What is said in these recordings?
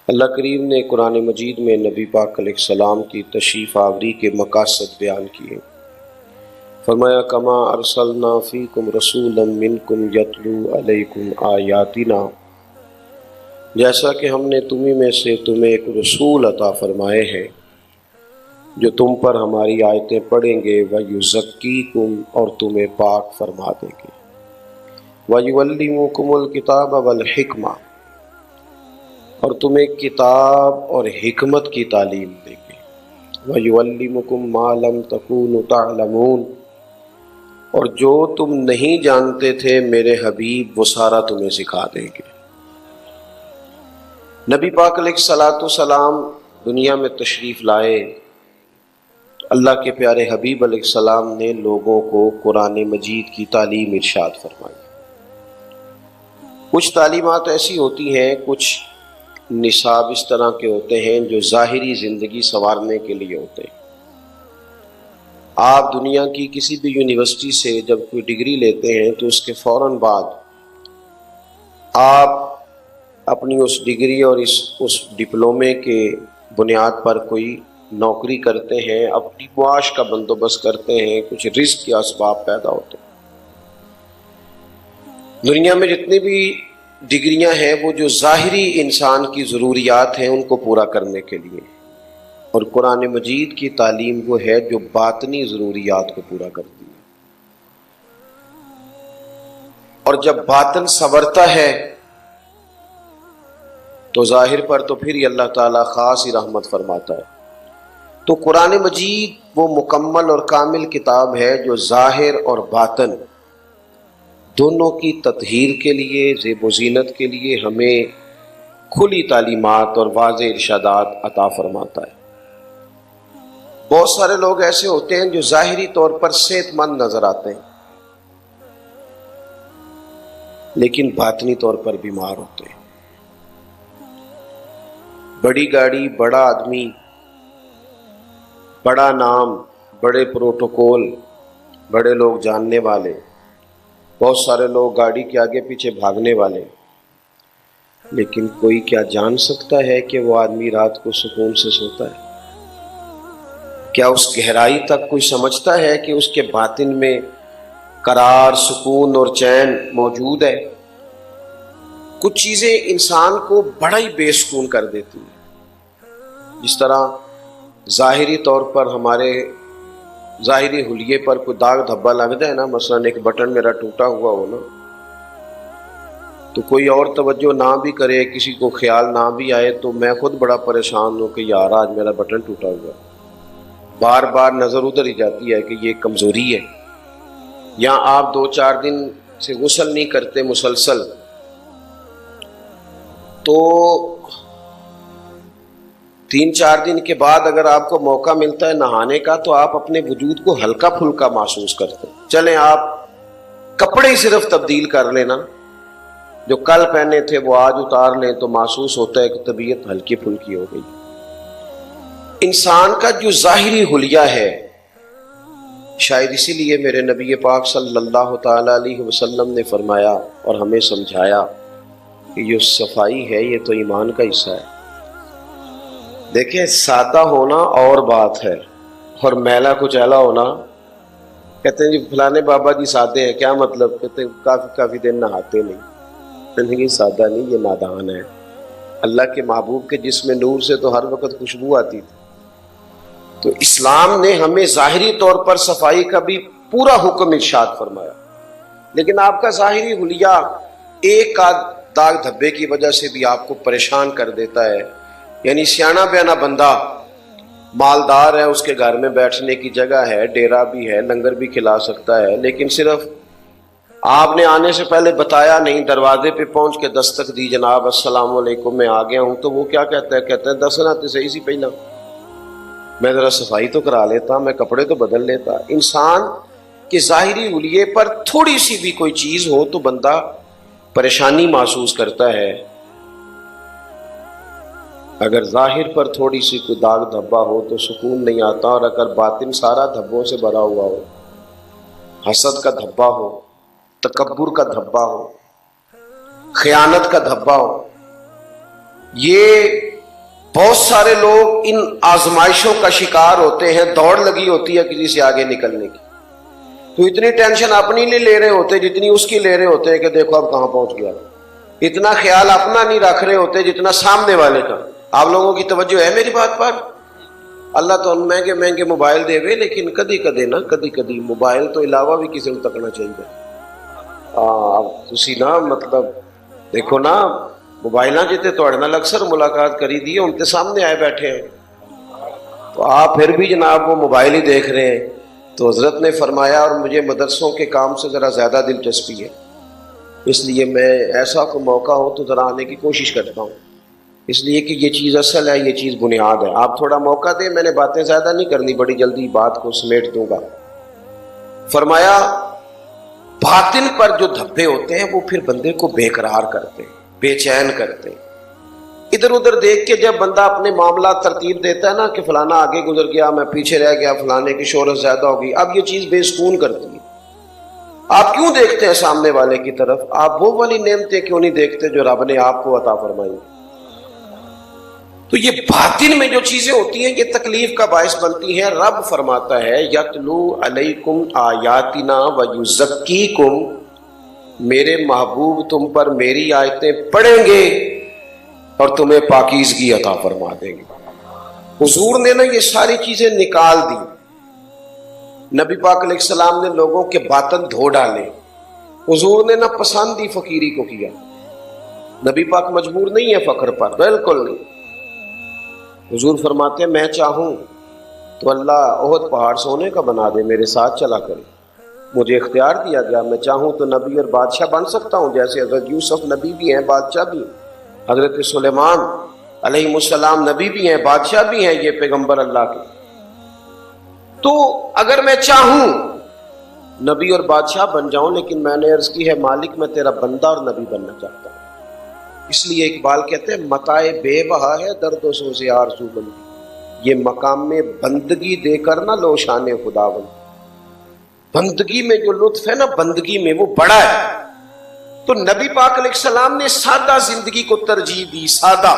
اللہ کریم نے قرآن مجید میں نبی پاک علیہ السلام کی تشریف آوری کے مقاصد بیان کیے۔ فرمایا کما ارسلنا فیکم رسولا منکم یتلو علیکم آیاتنا، جیسا کہ ہم نے تمہیں میں سے تمہیں ایک رسول عطا فرمائے ہیں جو تم پر ہماری آیتیں پڑھیں گے، وَيُزَكِّيكُمْ اور تمہیں پاک فرما دیں گے، وَيُعَلِّمُكُمُ الْكِتَابَ وَالْحِكْمَةَ اور تمہیں کتاب اور حکمت کی تعلیم دیں گے، وَيُعَلِّمُكُمْ مَا لَمْ تَكُونُوا تَعْلَمُونَ اور جو تم نہیں جانتے تھے میرے حبیب وہ سارا تمہیں سکھا دیں گے۔ نبی پاک علیہ الصلاۃ والسلام دنیا میں تشریف لائے، اللہ کے پیارے حبیب علیہ السلام نے لوگوں کو قرآن مجید کی تعلیم ارشاد فرمائی۔ کچھ تعلیمات ایسی ہوتی ہیں، کچھ نصاب اس طرح کے ہوتے ہیں جو ظاہری زندگی سنوارنے کے لیے ہوتے ہیں۔ آپ دنیا کی کسی بھی یونیورسٹی سے جب کوئی ڈگری لیتے ہیں تو اس کے فوراً بعد آپ اپنی اس ڈگری اور اس ڈپلومے کے بنیاد پر کوئی نوکری کرتے ہیں، اپنی معاش کا بندوبست کرتے ہیں، کچھ رزق کے اسباب پیدا ہوتے ہیں۔ دنیا میں جتنی بھی ڈگریاں ہیں وہ جو ظاہری انسان کی ضروریات ہیں ان کو پورا کرنے کے لیے، اور قرآن مجید کی تعلیم وہ ہے جو باطنی ضروریات کو پورا کرتی ہے۔ اور جب باطن سنورتا ہے تو ظاہر پر تو پھر ہی اللہ تعالیٰ خاص ہی رحمت فرماتا ہے۔ تو قرآن مجید وہ مکمل اور کامل کتاب ہے جو ظاہر اور باطن دونوں کی تطہیر کے لیے، زیب و زینت کے لیے ہمیں کھلی تعلیمات اور واضح ارشادات عطا فرماتا ہے۔ بہت سارے لوگ ایسے ہوتے ہیں جو ظاہری طور پر صحت مند نظر آتے ہیں لیکن باطنی طور پر بیمار ہوتے ہیں۔ بڑی گاڑی، بڑا آدمی، بڑا نام، بڑے پروٹوکول، بڑے لوگ جاننے والے، بہت سارے لوگ گاڑی کے آگے پیچھے بھاگنے والے، لیکن کوئی کیا جان سکتا ہے کہ وہ آدمی رات کو سکون سے سوتا ہے؟ کیا اس گہرائی تک کوئی سمجھتا ہے کہ اس کے باطن میں قرار، سکون اور چین موجود ہے؟ کچھ چیزیں انسان کو بڑا ہی بے سکون کر دیتی ہیں۔ جس طرح ظاہری طور پر ہمارے ظاہری حلیے پر کوئی داغ دھبا لگ جائے نا، مثلا ایک بٹن میرا ٹوٹا ہوا ہو نا، تو کوئی اور توجہ نہ بھی کرے، کسی کو خیال نہ بھی آئے، تو میں خود بڑا پریشان ہوں کہ یار آج میرا بٹن ٹوٹا ہوا ہے۔ بار بار نظر ادھر ہی جاتی ہے کہ یہ کمزوری ہے۔ یا آپ 2-4 دن سے غسل نہیں کرتے مسلسل، تو 3-4 دن کے بعد اگر آپ کو موقع ملتا ہے نہانے کا تو آپ اپنے وجود کو ہلکا پھلکا محسوس کرتے ہیں۔ چلیں آپ کپڑے صرف تبدیل کر لینا، جو کل پہنے تھے وہ آج اتار لیں تو محسوس ہوتا ہے کہ طبیعت ہلکی پھلکی ہو گئی۔ انسان کا جو ظاہری حلیہ ہے، شاید اسی لیے میرے نبی پاک صلی اللہ تعالی علیہ وسلم نے فرمایا اور ہمیں سمجھایا کہ جو صفائی ہے یہ تو ایمان کا حصہ ہے۔ دیکھیں سادہ ہونا اور بات ہے، اور میلا کچیلا ہونا، کہتے ہیں جی فلانے بابا جی سادے ہیں، کیا مطلب؟ کہتے ہیں کافی دن نہاتے نہیں۔ یہ سادہ نہیں، یہ نادان ہے۔ اللہ کے محبوب کے جسم نور سے تو ہر وقت خوشبو آتی تھی۔ تو اسلام نے ہمیں ظاہری طور پر صفائی کا بھی پورا حکم ارشاد فرمایا، لیکن آپ کا ظاہری حلیہ ایک آدھ داغ دھبے کی وجہ سے بھی آپ کو پریشان کر دیتا ہے۔ یعنی سیانا بیانا بندہ مالدار ہے، اس کے گھر میں بیٹھنے کی جگہ ہے، ڈیرا بھی ہے، لنگر بھی کھلا سکتا ہے، لیکن صرف آپ نے آنے سے پہلے بتایا نہیں، دروازے پہ پہنچ کے دستک دی، جناب السلام علیکم میں آ گیا ہوں، تو وہ کیا کہتا ہے؟ کہتا ہے دسنا تو صحیح سی پہلا، میں ذرا صفائی تو کرا لیتا، میں کپڑے تو بدل لیتا۔ انسان کے ظاہری حلیے پر تھوڑی سی بھی کوئی چیز ہو تو بندہ پریشانی محسوس کرتا ہے۔ اگر ظاہر پر تھوڑی سی کوئی داغ دھبا ہو تو سکون نہیں آتا، اور اگر باطن سارا دھبوں سے بھرا ہوا ہو، حسد کا دھبا ہو، تکبر کا دھبا ہو، خیانت کا دھبا ہو، یہ بہت سارے لوگ ان آزمائشوں کا شکار ہوتے ہیں، دوڑ لگی ہوتی ہے کسی سے آگے نکلنے کی، تو اتنی ٹینشن اپنی نہیں لے رہے ہوتے جتنی اس کی لے رہے ہوتے ہیں کہ دیکھو اب کہاں پہنچ گیا، اتنا خیال اپنا نہیں رکھ رہے ہوتے جتنا سامنے والے کا۔ آپ لوگوں کی توجہ ہے میری بات پر؟ اللہ تو مہنگے مہنگے موبائل دے وے، لیکن کدی کدے نا کدی کدی موبائل تو علاوہ بھی کسی کو تکنا چاہیے۔ اب تسی نا مطلب دیکھو نا موبائل جیتے تھوڑے نال اکثر ملاقات کری دی ان کے سامنے آئے بیٹھے ہیں، تو آپ پھر بھی جناب وہ موبائل ہی دیکھ رہے ہیں۔ تو حضرت نے فرمایا، اور مجھے مدرسوں کے کام سے ذرا زیادہ دلچسپی ہے، اس لیے میں ایسا کوئی موقع ہو تو ذرا آنے کی کوشش کرتا ہوں، اس لیے کہ یہ چیز اصل ہے، یہ چیز بنیاد ہے۔ آپ تھوڑا موقع دیں، میں نے باتیں زیادہ نہیں کرنی، بڑی جلدی بات کو سمیٹ دوں گا۔ فرمایا باطن پر جو دھبے ہوتے ہیں وہ پھر بندے کو بے قرار کرتے ہیں، بے چین کرتے ہیں۔ ادھر ادھر دیکھ کے جب بندہ اپنے معاملات ترتیب دیتا ہے نا کہ فلانا آگے گزر گیا، میں پیچھے رہ گیا، فلانے کی شہرت زیادہ ہوگی، اب یہ چیز بے سکون کرتی ہے۔ آپ کیوں دیکھتے ہیں سامنے والے کی طرف؟ آپ وہ والی نعمتیں کیوں نہیں دیکھتے جو رب نے آپ کو عطا فرمائی؟ تو یہ باطن میں جو چیزیں ہوتی ہیں یہ تکلیف کا باعث بنتی ہیں۔ رب فرماتا ہے یتلو علیکم آیاتنا ویزکیکم، میرے محبوب تم پر میری آیتیں پڑھیں گے اور تمہیں پاکیزگی عطا فرما دیں گے۔ حضور نے نا یہ ساری چیزیں نکال دی۔ نبی پاک علیہ السلام نے لوگوں کے باطن دھو ڈالے۔ حضور نے نا پسند ہی فقیری کو کیا۔ نبی پاک مجبور نہیں ہے فقر پر، بالکل نہیں۔ حضور فرماتے ہیں میں چاہوں تو اللہ احد پہاڑ سونے کا بنا دے، میرے ساتھ چلا کرے، مجھے اختیار دیا گیا، میں چاہوں تو نبی اور بادشاہ بن سکتا ہوں، جیسے حضرت یوسف نبی بھی ہیں بادشاہ بھی ہیں، حضرت سلیمان علیہ السلام نبی بھی ہیں بادشاہ بھی ہیں، یہ پیغمبر اللہ کے۔ تو اگر میں چاہوں نبی اور بادشاہ بن جاؤں، لیکن میں نے عرض کی ہے مالک میں تیرا بندہ اور نبی بننا چاہتا ہوں۔ اس لیے اقبال کہتے ہیں متائے بے بہا ہے درد و سوز آرزو بندی، یہ مقام میں بندگی دے کر نہ لو شان خدا بند۔ بندگی میں جو لطف ہے نا، بندگی میں وہ بڑا ہے۔ تو نبی پاک علیہ السلام نے سادہ زندگی کو ترجیح دی۔ سادہ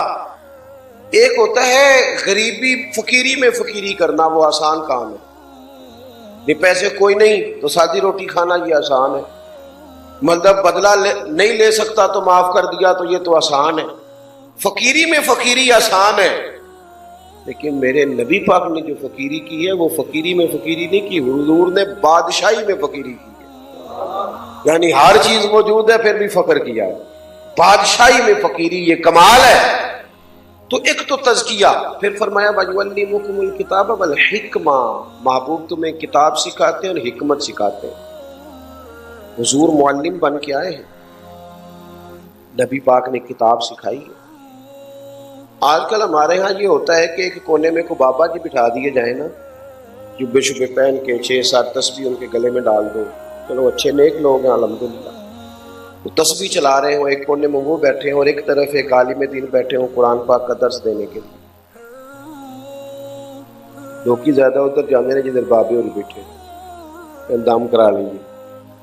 ایک ہوتا ہے غریبی فقیری میں فقیری کرنا، وہ آسان کام ہے، یہ پیسے کوئی نہیں تو سادی روٹی کھانا یہ آسان ہے، مطلب بدلہ نہیں لے سکتا تو معاف کر دیا تو یہ تو آسان ہے، فقیری میں فقیری آسان ہے۔ لیکن میرے نبی پاک نے جو فقیری کی ہے وہ فقیری میں فقیری نہیں کی، حضور نے بادشاہی میں فقیری کی ہے، یعنی ہر چیز موجود ہے پھر بھی فقر کیا ہے، بادشاہی میں فقیری، یہ کمال ہے۔ تو ایک تو تزکیہ، پھر فرمایا وَيُعَلِّمُكُمُ الْكِتَابَ وَالْحِكْمَةَ، محبوب تمہیں کتاب سکھاتے ہیں اور حکمت سکھاتے ہیں۔ حضور معلم بن کے آئے ہیں، نبی پاک نے کتاب سکھائی ہے۔ آج کل ہمارے ہاں یہ ہوتا ہے کہ ایک کونے میں کو بابا جی بٹھا دیے جائیں نا، جبے شبے پہن کے 6-7 تسبیح ان کے گلے میں ڈال دو، چلو اچھے نیک لوگ ہیں الحمدللہ، وہ تسبیح چلا رہے ہوں، ایک کونے میں وہ بیٹھے ہیں اور ایک طرف ایک عالم دین بیٹھے ہوں قرآن پاک کا درس دینے کے لیے۔ لوگ زیادہ ادھر جانے ہیں جدھر بابے اور بیٹھے اندام کرا لیجیے،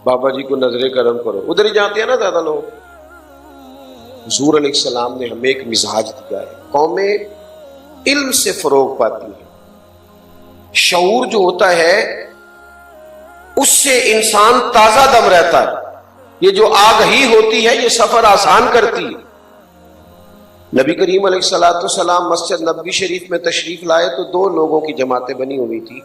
بابا جی کو نظر کرم کرو، ادھر ہی جاتے ہیں نا زیادہ لوگ۔ حضور علیہ السلام نے ہمیں ایک مزاج دیا ہے، قومیں علم سے فروغ پاتی ہیں، شعور جو ہوتا ہے اس سے انسان تازہ دم رہتا ہے، یہ جو آگہی ہوتی ہے یہ سفر آسان کرتی ہے۔ نبی کریم علیہ السلام مسجد نبوی شریف میں تشریف لائے تو 2 لوگوں کی جماعتیں بنی ہوئی تھی،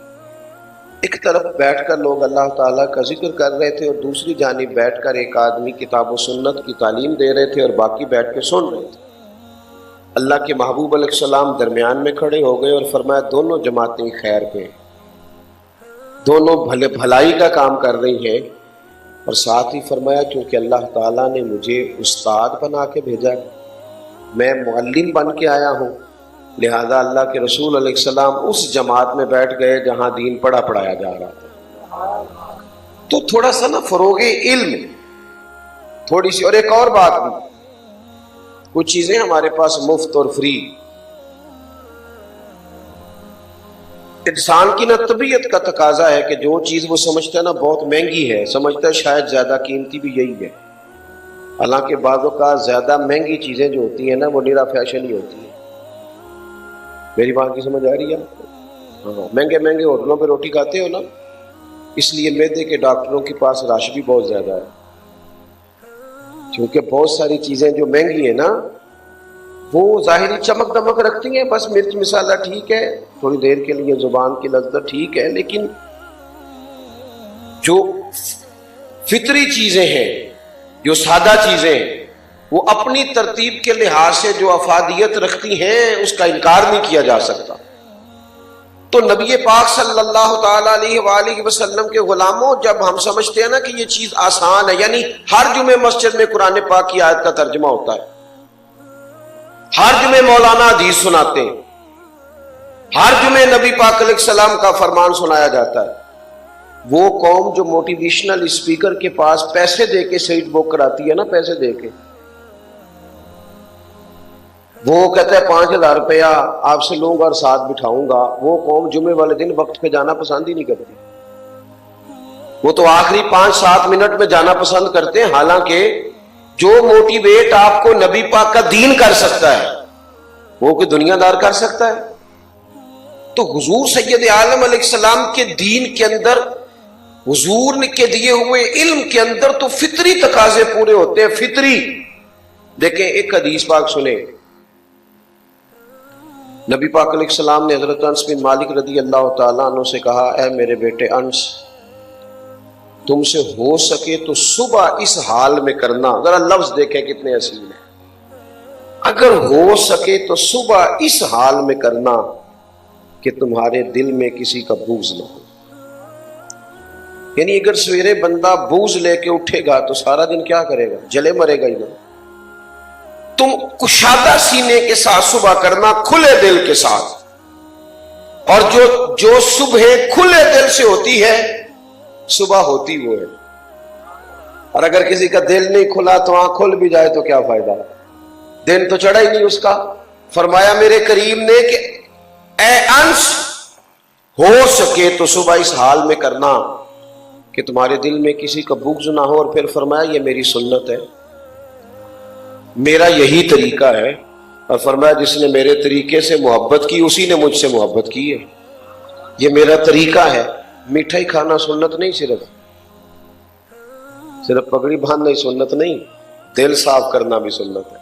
ایک طرف بیٹھ کر لوگ اللہ تعالیٰ کا ذکر کر رہے تھے اور دوسری جانب بیٹھ کر ایک آدمی کتاب و سنت کی تعلیم دے رہے تھے اور باقی بیٹھ کے سن رہے تھے۔ اللہ کے محبوب علیہ السلام درمیان میں کھڑے ہو گئے اور فرمایا دونوں جماعتیں خیر پہ، دونوں بھلائی کا کام کر رہی ہیں، اور ساتھ ہی فرمایا کیونکہ اللہ تعالیٰ نے مجھے استاد بنا کے بھیجا، میں معلم بن کے آیا ہوں، لہذا اللہ کے رسول علیہ السلام اس جماعت میں بیٹھ گئے جہاں دین پڑھایا جا رہا تھا۔ تو تھوڑا سا نا فروغ علم تھوڑی سی، اور ایک اور بات بھی، کچھ چیزیں ہمارے پاس مفت اور فری، انسان کی نا طبیعت کا تقاضا ہے کہ جو چیز وہ سمجھتا ہے نا بہت مہنگی ہے، سمجھتا ہے شاید زیادہ قیمتی بھی یہی ہے، حالانکہ بعض اوقات زیادہ مہنگی چیزیں جو ہوتی ہیں نا وہ نیرا فیشن ہی ہوتی ہے. میری بات کی سمجھ آ رہی ہے؟ ہاں، مہنگے مہنگے ہوٹلوں پہ روٹی کھاتے ہو نا، اس لیے معدے کے ڈاکٹروں کے پاس رش بھی بہت زیادہ ہے، کیونکہ بہت ساری چیزیں جو مہنگی ہیں نا وہ ظاہری چمک دمک رکھتی ہیں، بس مرچ مسالہ ٹھیک ہے، تھوڑی دیر کے لیے زبان کی لذت ٹھیک ہے، لیکن جو فطری چیزیں ہیں، جو سادہ چیزیں ہیں، وہ اپنی ترتیب کے لحاظ سے جو افادیت رکھتی ہیں اس کا انکار نہیں کیا جا سکتا. تو نبی پاک صلی اللہ تعالی علیہ وآلہ وسلم کے غلاموں، جب ہم سمجھتے ہیں نا کہ یہ چیز آسان ہے، یعنی ہر جمعے مسجد میں قرآن پاک کی آیت کا ترجمہ ہوتا ہے، ہر جمعے مولانا حدیث سناتے ہیں، ہر جمعے نبی پاک علیہ السلام کا فرمان سنایا جاتا ہے، وہ قوم جو موٹیویشنل اسپیکر کے پاس پیسے دے کے سیٹ بک کراتی ہے نا، پیسے دے کے، وہ کہتا ہے 5,000 روپیہ آپ سے لوں گا اور ساتھ بٹھاؤں گا، وہ قوم جمعے والے دن وقت پہ جانا پسند ہی نہیں کرتی، وہ تو آخری 5-7 منٹ میں جانا پسند کرتے ہیں. حالانکہ جو موٹیویٹ آپ کو نبی پاک کا دین کر سکتا ہے وہ کوئی دنیا دار کر سکتا ہے؟ تو حضور سید عالم علیہ السلام کے دین کے اندر، حضور کے دیے ہوئے علم کے اندر تو فطری تقاضے پورے ہوتے ہیں، فطری. دیکھیں ایک حدیث پاک سنیں، نبی پاک علیہ السلام نے حضرت انس بن مالک رضی اللہ تعالیٰ عنہ سے کہا، اے میرے بیٹے انس، تم سے ہو سکے تو صبح اس حال میں کرنا. ذرا لفظ دیکھیں کتنے حسین ہیں. اگر ہو سکے تو صبح اس حال میں کرنا کہ تمہارے دل میں کسی کا بغض نہ ہو. یعنی اگر سویرے بندہ بغض لے کے اٹھے گا تو سارا دن کیا کرے گا؟ جلے مرے گا ہی نا. تم کشادہ سینے کے ساتھ صبح کرنا، کھلے دل کے ساتھ. اور جو صبح کھلے دل سے ہوتی ہے صبح ہوتی وہ ہے. اور اگر کسی کا دل نہیں کھلا تو آنکھ کھل بھی جائے تو کیا فائدہ، دن تو چڑھا ہی نہیں اس کا. فرمایا میرے کریم نے کہ اے انس، ہو سکے تو صبح اس حال میں کرنا کہ تمہارے دل میں کسی کا بغض نہ ہو. اور پھر فرمایا یہ میری سنت ہے، میرا یہی طریقہ ہے. اور فرمایا جس نے میرے طریقے سے محبت کی اسی نے مجھ سے محبت کی ہے، یہ میرا طریقہ ہے. میٹھا ہی کھانا سنت نہیں، صرف پگڑی باندھنا ہی سنت نہیں، دل صاف کرنا بھی سنت ہے.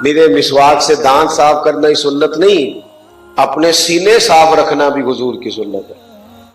میرے مسواک سے دانت صاف کرنا ہی سنت نہیں، اپنے سینے صاف رکھنا بھی حضور کی سنت ہے.